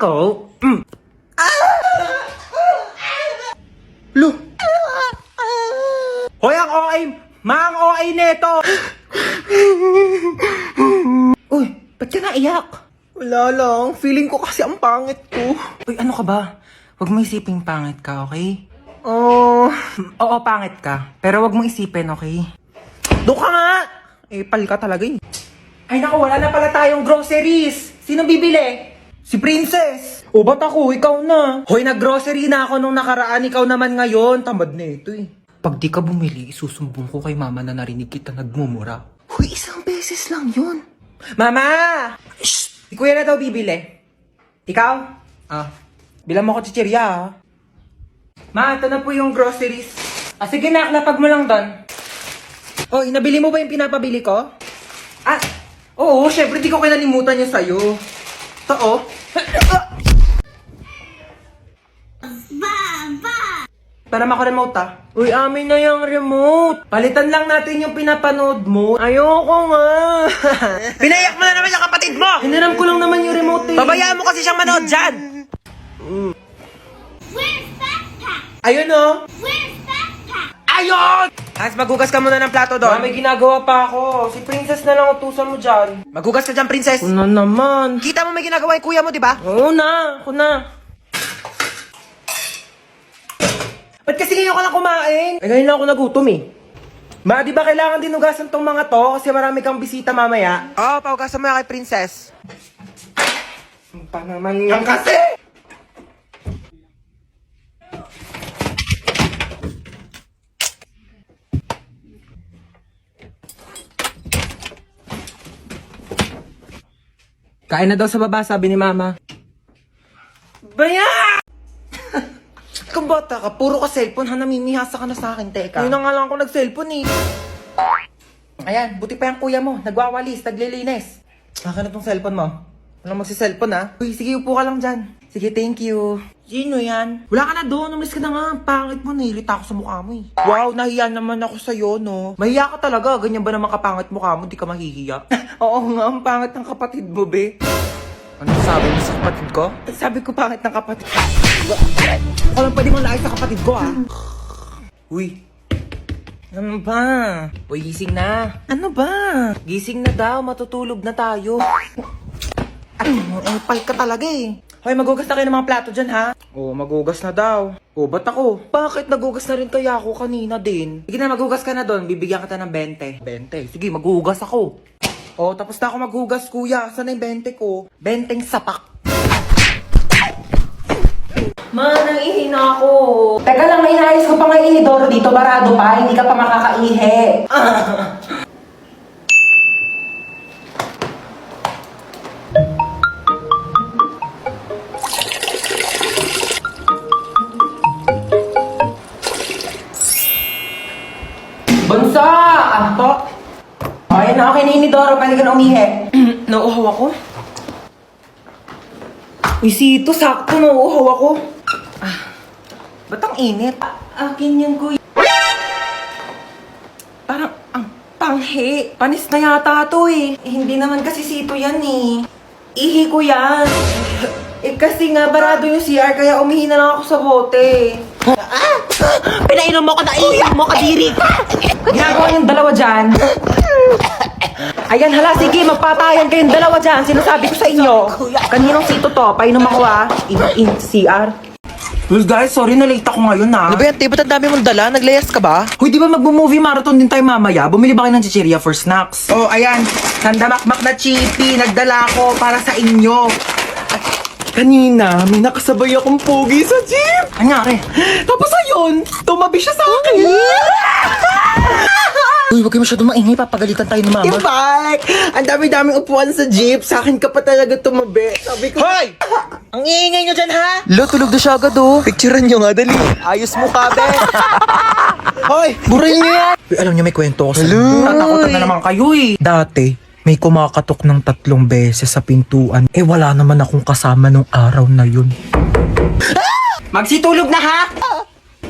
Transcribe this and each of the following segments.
ko. Lo! Hoy, ang OA! Mang OA neto! Uy, ba't ka naiyak? Wala lang. Feeling ko kasi ang pangit ko. Uy, ano ka ba? Huwag mo isipin pangit ka, okay? Oh, Oo, pangit ka. Pero wag mo isipin, okay? doon ka nga. Pal ka talaga eh. Ay naku, wala na pala tayong groceries. Sino bibili? Si Princess. O ba't ako? Ikaw na. Hoy, nag-grocery na ako nung nakaraan. Ikaw naman ngayon. Tamad na ito eh. Pag di ka bumili, isusumbong ko kay mama na narinig kita nagmumura. Hoy, isang beses lang yun. Mama! Shh! Si kuya na daw bibili. Ikaw? Bilang mo ko chichirya, ha? Ma, ito na po yung groceries. Sige na, lapag mo lang doon. Hoy, nabili mo ba yung pinapabili ko? Oo, syempre di ko kinalimutan yung sa'yo. Ito, oh. Para mako-remote, ah. Uy, amin na yung remote. Palitan lang natin yung pinapanood mo. Ayoko nga. Pinayak mo na naman yung kapatid mo! Hiniram ko lang naman yung remote, eh. Babayaan mo kasi siyang manood dyan! Ayun oh. Ayun! Hans, maghugas ka muna ng plato Ma, doon. may ginagawa pa ako. Si Princess na lang utusan mo dyan. Maghugas ka dyan, princess. Ano naman? Kita mo may ginagawa yung kuya mo, di ba? Oo na, ako na. Ba't kasi ngayon ka lang kumain? Ngayon lang ako nagutom eh. Ma, di ba kailangan dinugasan tong mga to? Kasi marami kang bisita mamaya. Oo, pahugasan mo yan kay princess. Pa naman yan kasi! Kain na daw sa baba, sabi ni Mama. Baya! Kung bata ka, puro ka cellphone ha, namimihasa ka na sa akin, teka. Ngayon na nga lang ako nag-cellphone eh. Ayan, buti pa yung kuya mo, nagwawalis, naglilinis. Akin na tong cellphone mo. Walang magsi-cellphone ha. Uy, sige, upo ka lang dyan. Sige, thank you. Sino yan? Wala ka na doon, umalis ka na nga. Pangit mo, nahilita ako sa mukha mo eh. Wow, nahiya naman ako sa'yo, no? Mahiya ka talaga. Ganyan ba naman kapangit mukha mo? Di ka mahihiya? Oo nga, ang pangit ng kapatid mo, be. Ano sabi mo sa kapatid ko? Sabi ko pangit ng kapatid ko. Ako lang pwede mong laay sa kapatid ko ah. Uy, Ano ba? uy, gising na. Ano ba? Gising na daw, matutulog na tayo. Pal ka talaga eh. Hoy, magugas na kayo ng mga plato dyan, ha? Oo, magugas na daw. O, ba't ako? Bakit nagugas na rin kaya ako kanina din? Sige na, magugas ka na doon. Bibigyan kita ng 20. 20. Sige, maghugas ako. O, tapos na ako maghugas, kuya. Saan na yung 20 ko? 20 sapak. Ma, nang-ihi na ako. Teka lang, inaayos ko pa nga inidoro dito. Barado pa, hindi ka pa makakaihi. Bunso! Po? Ayun na, okay na inidoro. Pwede ka na umihi. Nauuhaw ako? Uy, Sito, sakto, nauuhaw ako. Ba't ang init? Akin yan, kuya. Parang ang panghi. Panis na yata to eh. Hindi naman kasi Sito yan eh. Ihi ko yan. Kasi nga, barado yung CR, kaya umihi na lang ako sa bote. Pinainom mo ko na iiyak mo, kadiri! Ginagawa yung dalawa dyan. Ayan, hala, sige, magpatayan kayong dalawa dyan. Sinasabi ko sa inyo. Kaninong Sito to? Painom ako ah. In CR. Well guys, sorry na late ako ngayon Ano ba yan, Te? Ba't ang dami mong dala? Naglayas ka ba? Hoy, di ba magbo-movie marathon din tayo mamaya? Bumili ba kayo ng chichirya for snacks? Oh, ayan. Sandamakmak na chippy. Nagdala ko para sa inyo. Kanina, may nakasabay akong pogi sa jeep. Anyari? Tapos ayun, tumabi siya sa akin. Uy, huwag kayo masyadong maingay. Papagalitan tayo ni mama. Yung bike! Ang dami-daming upuan sa jeep. Sa akin ka pa talaga tumabi. Sabi ko, Hoy! Ang iingay nyo dyan, ha? Lo, tulog na siya agad oh. Picturean nyo nga, dali. Ayos mo ka, be. Hoy, burayin niyo yan. Uy, alam niyo may kwento ako sa Hello. Natakotan na naman kayo eh. Dati, may kumakatok ng 3 beses sa pintuan. Wala naman akong kasama nung araw na yun. Magsitulog na ha?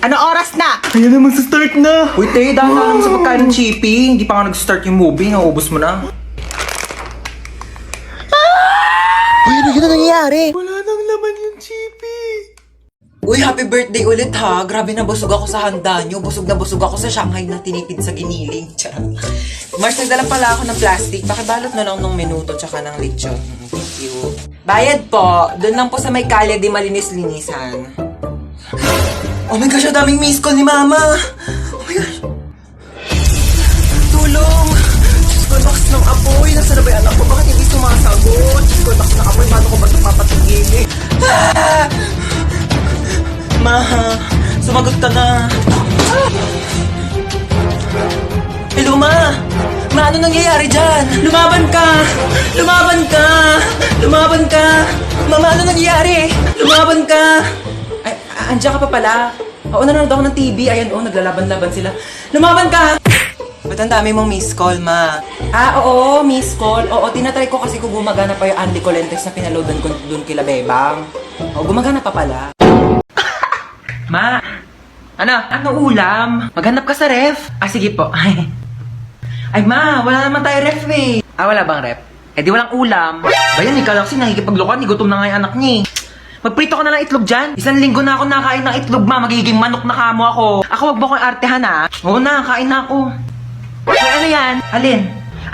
Ano oras na? Ayan naman sa start na. Uy, te, dahil alam sa pagkain ng chippy. Hindi pa nga nag-start yung movie. Naubos mo na. Uy, ano yun ang nangyayari? Wala nang laman Uy, happy birthday ulit ha. Grabe na busog ako sa handa nyo. Busog na busog ako sa Shanghai na tinipid sa giniling. Charot. Mars, nagdala pala ako ng plastic. Pakibalot na lang ng minuto tsaka ng lechon. Thank you. Bayad po. Doon lang po sa may kalye di malinis-linisan. Oh my gosh, ang daming miss call ni Mama. Oh my gosh. Tulong. Diyos ko, lakas ng apoy. Nasaan na ba yung anak ko? Bakit hindi sumasagot? Diyos ko, lakas ng apoy. Paano ko ba ito papatigilin? Ah! Ma, sumagot ka na. Hello, Ma. Ma, ano nangyayari dyan? Lumaban ka! Lumaban ka! Lumaban ka! Mama, ano nangyayari? Lumaban ka! Ay, andiyan ka pa pala. Oo, nanonood ako ng TV. Ayan, naglalaban-laban sila. Lumaban ka! Ba't ang dami mong miss call, Ma? Ah, oo, miss call. Oo, tinatry ko kasi kung gumagana pa yung Andy Colentes na pinaloadan ko dun kila Bebang. Oo, gumagana pa pala. Ma, ano ulam? Maghanap ka sa ref? Ah, sige po. Ay, Ma, wala naman tayo ref eh. Ah, wala bang ref? Eh, di walang ulam. Bayan, ikaw lang kasi nakikipaglokan. Gutom na nga yung anak niya. Magprito ka na lang itlog dyan. 1 linggo na ako nakain ng itlog, Ma. Magiging manok na kamo ako. Ako, wag mo akong artehan, ha? Oo na, kain na ako. Ay, ano yan? Alin?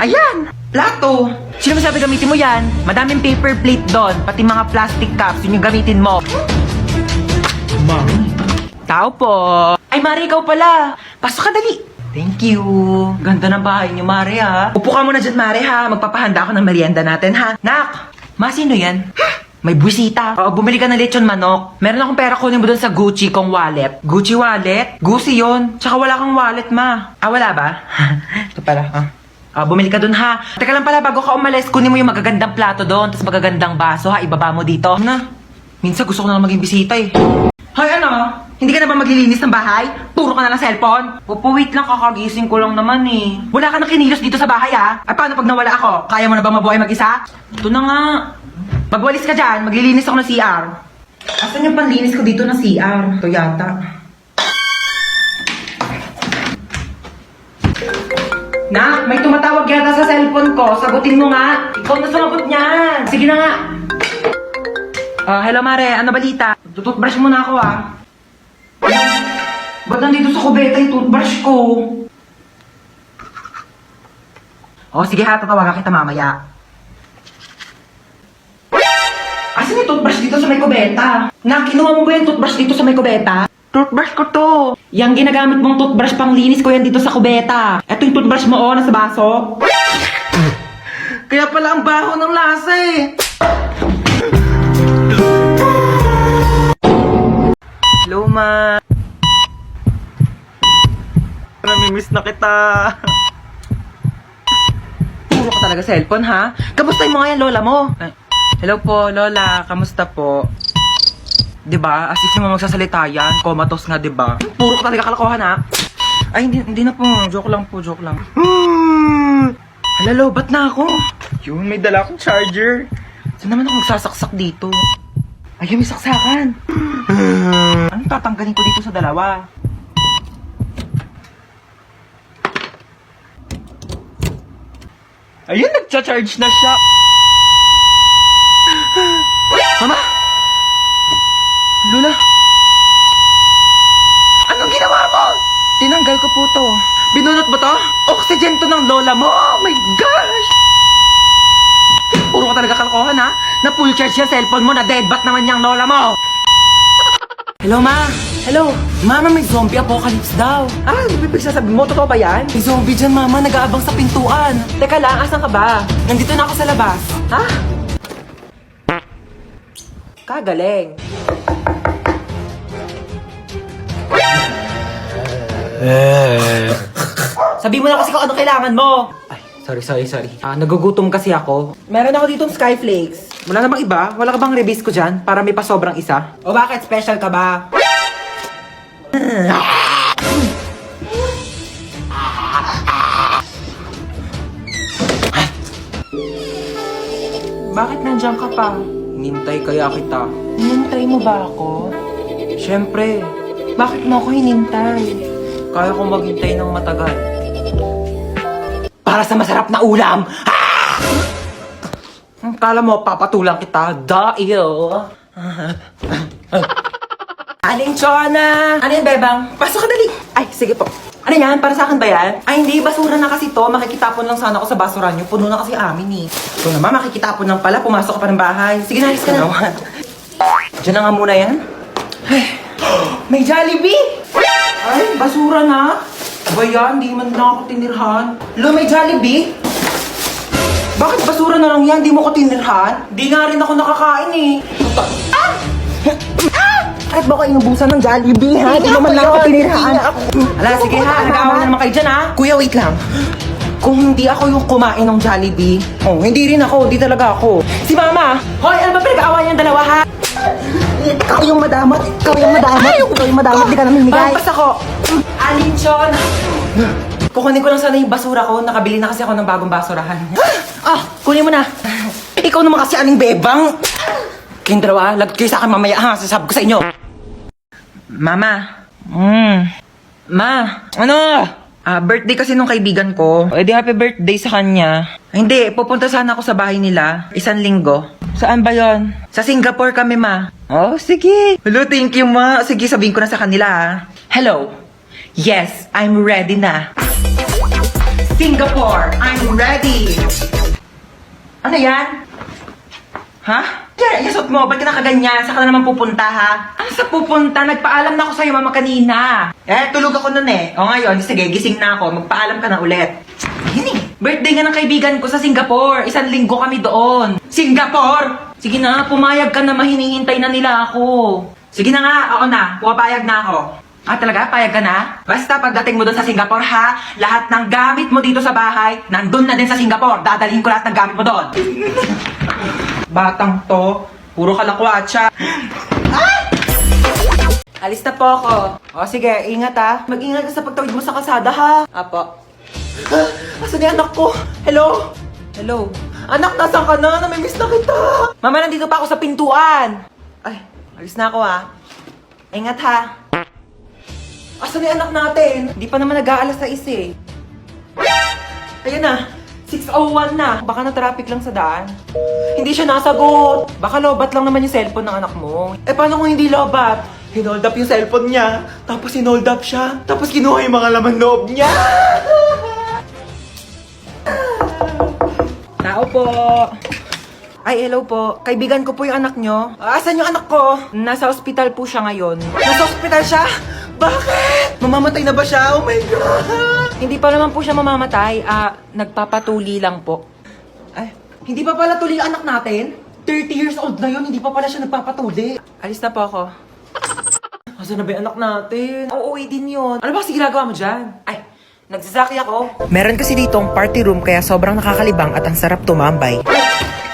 Ayan! Plato! Sino masabi gamitin mo yan? Madaming paper plate doon. Pati mga plastic cups. Yun yung gamitin mo. Ma. Tao po. Ay, Mari, ikaw pala. Pasok ka, dali. Thank you. Ganda ng bahay niyo, Mari, ha. Upo ka muna dyan, Mari, ha. Magpapahanda ako ng merienda natin, ha. Nak! Ma, sino yan? May buwisita. Oo, bumili ka ng lechon manok. Meron akong pera, kunin mo doon sa Gucci kong wallet. Gucci wallet? Gucci yun. Tsaka wala kang wallet, Ma. Ah, wala ba? Ito pala, bumili ka doon, ha. Teka lang pala, bago ka umalis, kunin mo yung magagandang plato doon, tapos magagandang baso, ha. Ibaba mo dito. Na, minsan gusto ko na lang maging bisita, eh. Hoy, ano? Hindi ka na ba maglilinis ng bahay? Puro ka na ng cellphone? Opo, wait lang, kakagising ko lang naman eh. Wala ka nang kinilos dito sa bahay ah. Ay, paano pag nawala ako? Kaya mo na ba mabuhay mag-isa? Ito na nga. Magwalis ka dyan, maglilinis ako ng CR. Asan yung panlinis ko dito ng CR? Ito yata. Nak, may tumatawag yata sa cellphone ko. Sagutin mo nga. Ikaw na sumagot niyan. Sige na nga. Hello Mare, ano balita? Tututbrush muna ako ah. Ba't nandito sa kubeta yung toothbrush ko? Sige ha, tatawagan kita mamaya. Asan yung toothbrush dito sa may kubeta? Kinuha mo ba yung toothbrush dito sa may kubeta? Toothbrush ko to. Yang ginagamit mong toothbrush pang linis ko yan dito sa kubeta. Ito yung toothbrush mo nasa baso. Kaya pala ang baho ng lasa eh. Hello, Ma. Namimiss na kita. Puro ka talaga cellphone, ha? Kamustahin mo nga yan, Lola mo? Hello po, Lola. Kamusta po? Diba? As if mo magsasalita yan. Comatose nga, diba? Puro ka talaga kalokohan, ha? Ay, hindi na po. Joke lang po, joke lang. Hala, Lo, ba't na ako? Yun, may dala akong charger. Saan naman ako magsasaksak dito? Ayun, may saksakan. Anong tatanggalin ko dito sa dalawa? Ayun, nagcha-charge na siya. Mama! Lola! Anong ginawa mo? Tinanggal ko po to. Binunot mo to? Oxygen to ng lola mo. Oh my gosh! Puro ka talaga kalokohan ha? Na full charge yung cellphone mo, na dead bat naman yung lola mo. Hello, Ma. Hello. Mama, may zombie apocalypse daw. Ibig sasabihin mo, totoo ba yan? May zombie dyan, Mama. Nag-aabang sa pintuan. Teka lang, asan ka ba? Nandito na ako sa labas. Ha? Kagaling. Sabi mo na kasi kung ano kailangan mo. Ay, sorry. Nagugutom kasi ako. Meron ako ditong Skyflakes. Wala namang iba? Wala ka bang rebis ko dyan? Para may pasobrang isa? O bakit? Special ka ba? Bakit nandiyan ka pa? Hinintay kaya kita. Hinintay mo ba ako? Siyempre. Bakit mo ako hinintay? Kaya kong maghintay ng matagal. Para sa masarap na ulam! Kala mo, papatulang kita. Dahil... Aling Chona! Ano yan, Bebang? Pasok ka dali! Ay, sige po. Ano yan? Para sa akin ba yan? Ay, hindi. Basura na kasi to. Makikitapon lang sana ako sa basura niyo. Puno na kasi amin eh. Ito naman, makikitapon lang pala. Pumasok ka pa ng bahay. Sige na, alis ka na. Diyan na nga muna yan. Ay, may Jollibee! Ay, basura na. Ba yan? Di man na ako tinirhan. Lo, may Jollibee? Bakit basura na lang yan? Di mo ko tinirhan? Di nga rin ako nakakain eh. Bakit ba ko inubusan ng Jollibee, ha? Di naman lang ako tinirhaan. Ala, sige ha. Nag-aawa na naman kayo dyan ha. Kuya, wait lang. Kung hindi ako yung kumain ng Jollibee, hindi rin ako. Di talaga ako. Si Mama! Hoy, ano ba pinag-aawa niyang dalawa ha? Ikaw yung madamot. Ikaw yung madamot. Ikaw yung madamot. Di ka namimigay. Pampas ako. Alinchon! Kukunin ko lang sana yung basura ko. Nakabili na kasi ako ng bagong basurahan. Kunin mo na. Ikaw naman kasi aling bebang. Kayong dalawa, lagot kayo sa akin mamaya ha. Sasabi ko sa inyo. Mama. Ma. Ano? Birthday kasi nung kaibigan ko. Eh di happy birthday sa kanya. Hindi, pupunta sana ako sa bahay nila. 1 linggo. Saan ba yon? Sa Singapore kami, ma. Oh, sige. Hello, thank you, ma. Sige, sabihin ko na sa kanila, ha. Hello. Yes, I'm ready na. Singapore, I'm ready. Ano yan? Ha? Yan, yasot mo. Ba't ka nakaganyan? Saan ka na naman pupunta, ha? Ano sa pupunta? Nagpaalam na ako sa'yo, mama, kanina. Tulog ako nun eh. O ngayon, sige, gising na ako. Magpaalam ka na ulit. Hini, birthday nga ng kaibigan ko sa Singapore. 1 linggo kami doon. Singapore! Sige na, pumayag ka na, mahinihintay na nila ako. Sige na nga, ako na. Pumapayag na ako. Talaga? Payag ka na? Basta pagdating mo doon sa Singapore, ha? Lahat ng gamit mo dito sa bahay, nandun na din sa Singapore. Dadalhin ko lahat ng gamit mo doon. Batang to, puro kalakwatsa. Alis na po ako. O sige, ingat ha. Mag-ingat ka sa pagtawid mo sa kalsada ha. Apo. Asan yung anak ko? Hello? Hello? Anak, nasan ka na? Namimiss na kita. Mama, nandito pa ako sa pintuan. Ay, alis na ako ha. Ingat ha. Asan yung anak natin? Hindi pa naman nag-aalas sa eh. Ayun na. 6:01 na. Baka na-traffic lang sa daan. Hindi siya nasagot. Baka lobat lang naman yung cellphone ng anak mo. Paano kung hindi lobat? Hinold up yung cellphone niya. Tapos hinold up siya. Tapos kinuha yung mga laman loob niya. Tao po. Ay, hello po. Kaibigan ko po yung anak nyo. Asan yung anak ko? Nasa ospital po siya ngayon. Nasa ospital siya? Bakit? Mamamatay na ba siya? Oh my God! Hindi pa naman po siya mamamatay. Nagpapatuli lang po. Ay, hindi pa pala tuli ang anak natin? 30 years old na yun, hindi pa pala siya nagpapatuli. Alis na po ako. Asan na ba yung anak natin? Uuwi din yun. Ano ba kasi ginagawa mo dyan? Ay, nagsasaki ako. Meron kasi ditong party room kaya sobrang nakakalibang at ang sarap tumambay.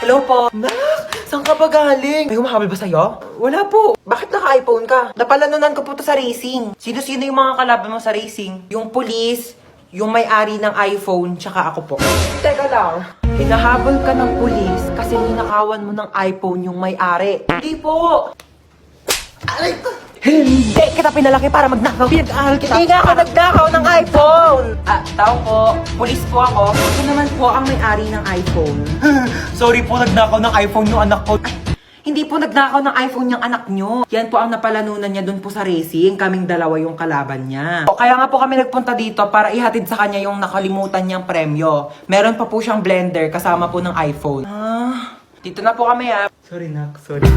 Hello po. Nak, saan ka ba galing? May humahabol ba sa'yo? Wala po. Bakit naka-iPhone ka? Napalanunan ko po to sa racing. Sino-sino yung mga kalaban mo sa racing? Yung police, yung may-ari ng iPhone, tsaka ako po. Teka lang. Hinahabol ka ng police kasi ninakawan mo ng iPhone yung may-ari. Hindi po. Aray ko. Hindi kita pinalaki para magnakaw. Pinag-aaral kita. Hindi nga ako nagnakaw ng iPhone. Tao po. Police po ako. Ito naman po ang may-ari ng iPhone. Sorry po, nagnakaw ng iPhone yung anak ko. Ay, hindi po nagnakaw ng iPhone yung anak nyo. Yan po ang napalanunan niya dun po sa racing. Kaming dalawa yung kalaban niya. Kaya nga po kami nagpunta dito para ihatid sa kanya yung nakalimutan niyang premyo. Meron pa po siyang blender kasama po ng iPhone. Dito na po kami ha. Sorry nak, sorry.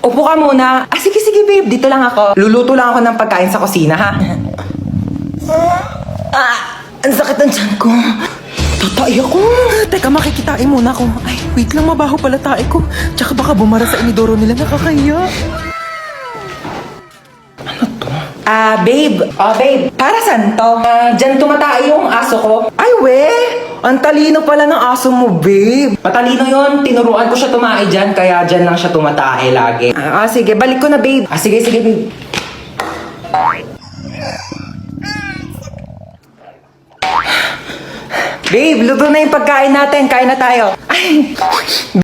Upo ka muna. Sige, babe. Dito lang ako. Luluto lang ako ng pagkain sa kusina, ha? Ang sakit ng tiyan ko. Tatay ako. Teka, makikitain muna ako. Ay, wait lang. Mabaho pala tae ko. Tsaka baka bumara sa inidoro nila. Nakakaya. Ano to? Babe. Babe. Para saan to? Dyan tumatay yung aso ko. Ay, we. Ang talino pala ng aso mo, babe. Matalino yon. Tinuruan ko siya tumae dyan, kaya dyan lang siya tumatae lagi. Sige. Balik ko na, babe. Sige, babe. Babe, luto na yung pagkain natin. Kain na tayo. Ay,